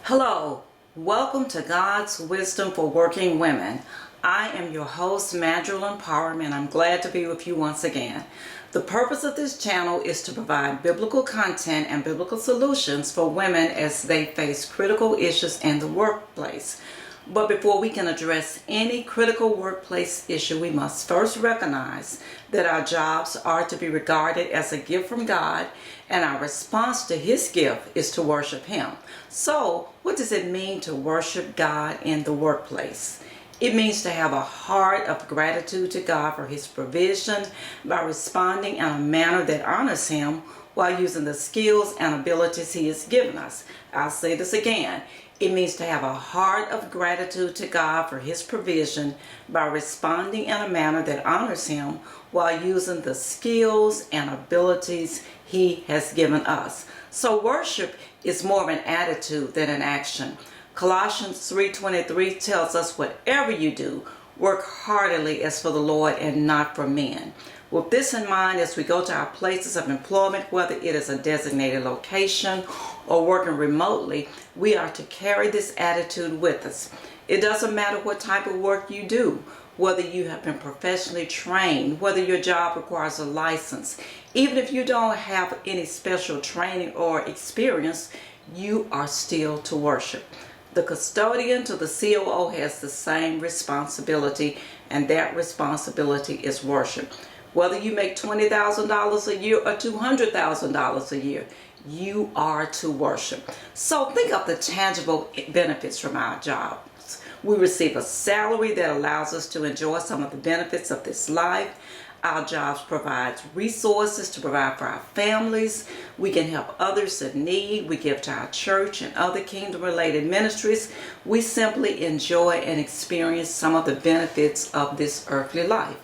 Hello, welcome to God's Wisdom for Working Women. I am your host, Madrilyn Parham, and I'm glad to be with you once again. The purpose of this channel is to provide biblical content and biblical solutions for women as they face critical issues in the workplace. But before we can address any critical workplace issue, we must first recognize that our jobs are to be regarded as a gift from God, and our response to His gift is to worship Him. So, what does it mean to worship God in the workplace? It means to have a heart of gratitude to God for His provision by responding in a manner that honors Him while using the skills and abilities He has given us. I'll say this again. It means to have a heart of gratitude to God for His provision by responding in a manner that honors Him while using the skills and abilities He has given us. So worship is more of an attitude than an action. Colossians 3:23 tells us, whatever you do, work heartily as for the Lord and not for men. With this in mind, as we go to our places of employment, whether it is a designated location or working remotely, we are to carry this attitude with us. It doesn't matter what type of work you do, whether you have been professionally trained, whether your job requires a license. Even if you don't have any special training or experience, you are still to worship. The custodian to the COO has the same responsibility, and that responsibility is worship. Whether you make $20,000 a year or $200,000 a year, you are to worship. So think of the tangible benefits from our jobs. We receive a salary that allows us to enjoy some of the benefits of this life. Our jobs provide resources to provide for our families. We can help others in need. We give to our church and other kingdom-related ministries. We simply enjoy and experience some of the benefits of this earthly life.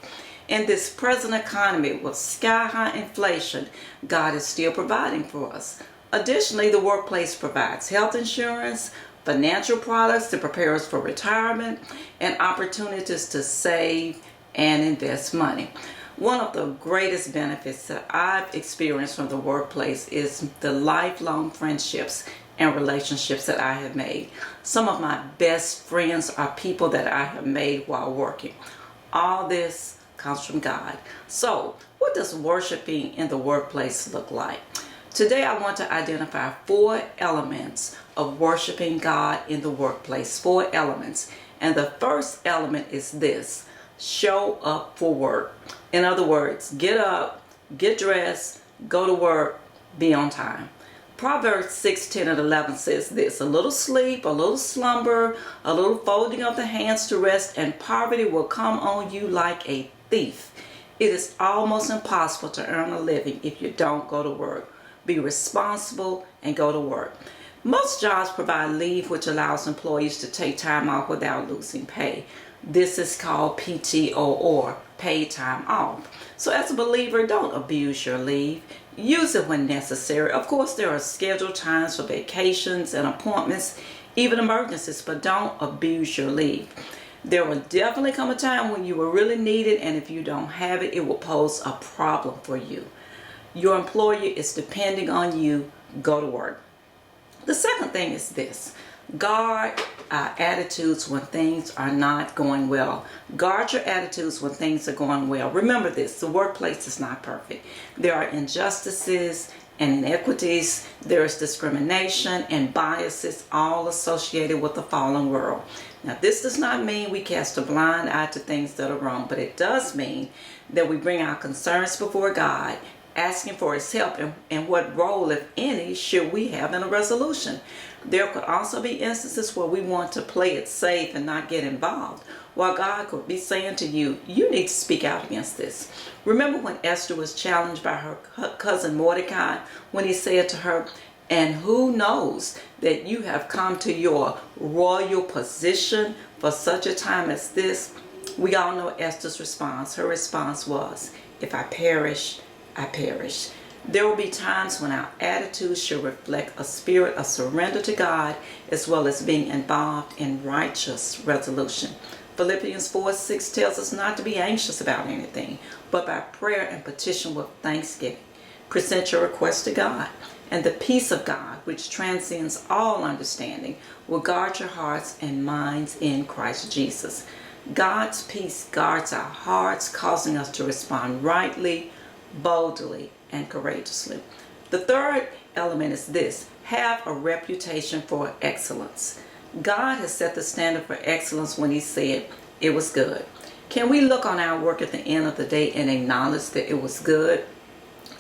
In this present economy with sky-high inflation, God is still providing for us. Additionally, the workplace provides health insurance, financial products to prepare us for retirement, and opportunities to save and invest money. One of the greatest benefits that I've experienced from the workplace is the lifelong friendships and relationships that I have made. Some of my best friends are people that I have made while working. All this comes from God. So, what does worshiping in the workplace look like? Today I want to identify 4 elements of worshiping God in the workplace. 4 elements. And the first element is this: show up for work. In other words, get up, get dressed, go to work, be on time. Proverbs 6:10 and 11 says this: a little sleep, a little slumber, a little folding of the hands to rest, and poverty will come on you like a thief. It is almost impossible to earn a living if you don't go to work. Be responsible and go to work. Most jobs provide leave, which allows employees to take time off without losing pay. This is called PTO, or paid time off. So as a believer, don't abuse your leave. Use it when necessary. Of course, there are scheduled times for vacations and appointments, even emergencies, but don't abuse your leave. There will definitely come a time when you will really need it, and if you don't have it, it will pose a problem for you. Your employer is depending on you. Go to work. The second thing is this: guard our attitudes when things are not going well. Guard your attitudes when things are going well. Remember this: the workplace is not perfect. There are injustices and inequities. There is discrimination and biases, all associated with the fallen world. Now, this does not mean we cast a blind eye to things that are wrong, but it does mean that we bring our concerns before God, asking for His help, and what role, if any, should we have in a resolution. There could also be instances where we want to play it safe and not get involved, while God could be saying to you, you need to speak out against this. Remember when Esther was challenged by her cousin Mordecai, when he said to her, and who knows that you have come to your royal position for such a time as this? We all know Esther's response. Her response was, if I perish, I perish. There will be times when our attitudes should reflect a spirit of surrender to God, as well as being involved in righteous resolution. Philippians 4:6 tells us not to be anxious about anything, but by prayer and petition with thanksgiving, present your request to God. And the peace of God, which transcends all understanding, will guard your hearts and minds in Christ Jesus. God's peace guards our hearts, causing us to respond rightly, boldly, and courageously. The third element is this: have a reputation for excellence. God has set the standard for excellence when He said it was good. Can we look on our work at the end of the day and acknowledge that it was good?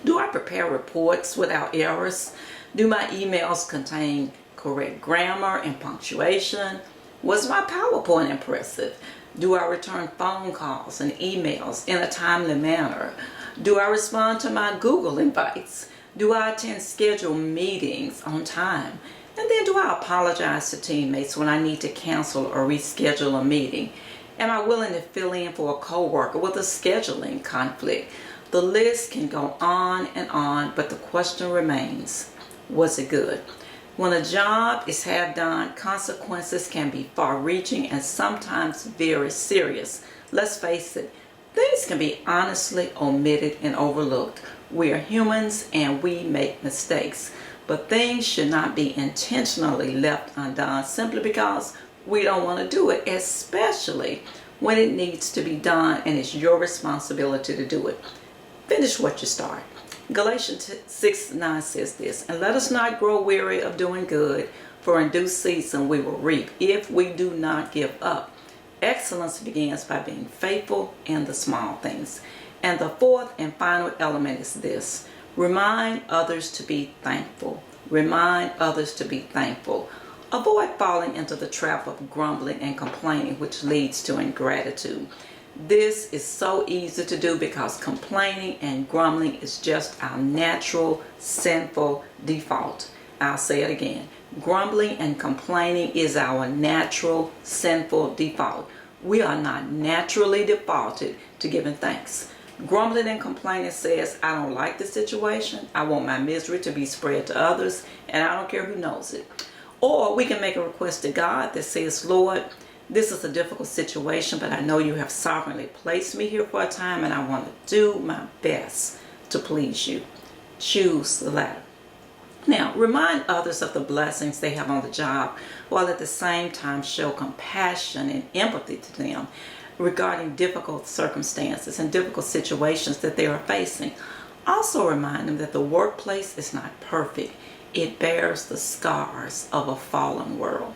Do I prepare reports without errors? Do my emails contain correct grammar and punctuation? Was my PowerPoint impressive? Do I return phone calls and emails in a timely manner? Do I respond to my Google invites? Do I attend scheduled meetings on time? And then do I apologize to teammates when I need to cancel or reschedule a meeting? Am I willing to fill in for a coworker with a scheduling conflict? The list can go on and on, but the question remains, was it good? When a job is half done, consequences can be far-reaching and sometimes very serious. Let's face it, things can be honestly omitted and overlooked. We are humans and we make mistakes, but things should not be intentionally left undone simply because we don't want to do it, especially when it needs to be done and it's your responsibility to do it. Finish what you start. Galatians 6:9 says this, and let us not grow weary of doing good, for in due season we will reap if we do not give up. Excellence begins by being faithful in the small things. And the fourth and final element is this: remind others to be thankful. Remind others to be thankful. Avoid falling into the trap of grumbling and complaining, which leads to ingratitude. This is so easy to do because complaining and grumbling is just our natural sinful default. I'll say it again. Grumbling and complaining is our natural sinful default. We are not naturally defaulted to giving thanks. Grumbling and complaining says, I don't like the situation, I want my misery to be spread to others, and I don't care who knows it. Or we can make a request to God that says, Lord, this is a difficult situation, but I know you have sovereignly placed me here for a time, and I want to do my best to please you. Choose the latter. Now, remind others of the blessings they have on the job, while at the same time show compassion and empathy to them regarding difficult circumstances and difficult situations that they are facing. Also remind them that the workplace is not perfect. It bears the scars of a fallen world.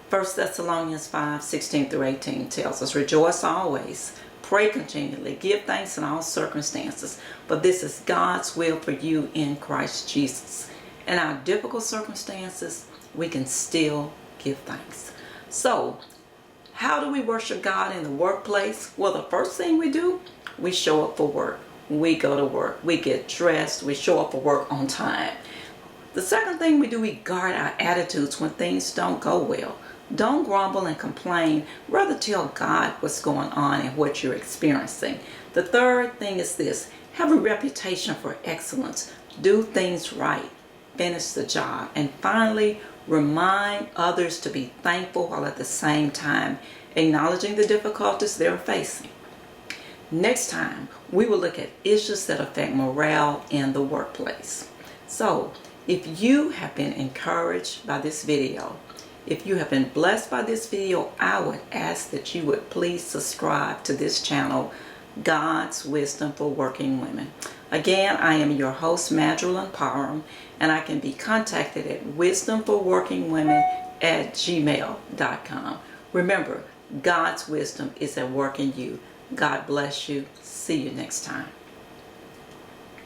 1 Thessalonians 5:16-18 tells us, rejoice always, pray continually, give thanks in all circumstances, for this is God's will for you in Christ Jesus. In our difficult circumstances, we can still give thanks. So, how do we worship God in the workplace? Well, the first thing we do, we show up for work. We go to work. We get dressed. We show up for work on time. The second thing we do, we guard our attitudes when things don't go well. Don't grumble and complain. Rather tell God what's going on and what you're experiencing. The third thing is this: have a reputation for excellence. Do things right. Finish the job. And finally, remind others to be thankful while at the same time acknowledging the difficulties they're facing. Next time, we will look at issues that affect morale in the workplace. So, if you have been encouraged by this video, if you have been blessed by this video, I would ask that you would please subscribe to this channel, God's Wisdom for Working Women. Again, I am your host, Madrelyn Parham, and I can be contacted at wisdomforworkingwomen@gmail.com. Remember, God's wisdom is at work in you. God bless you. See you next time.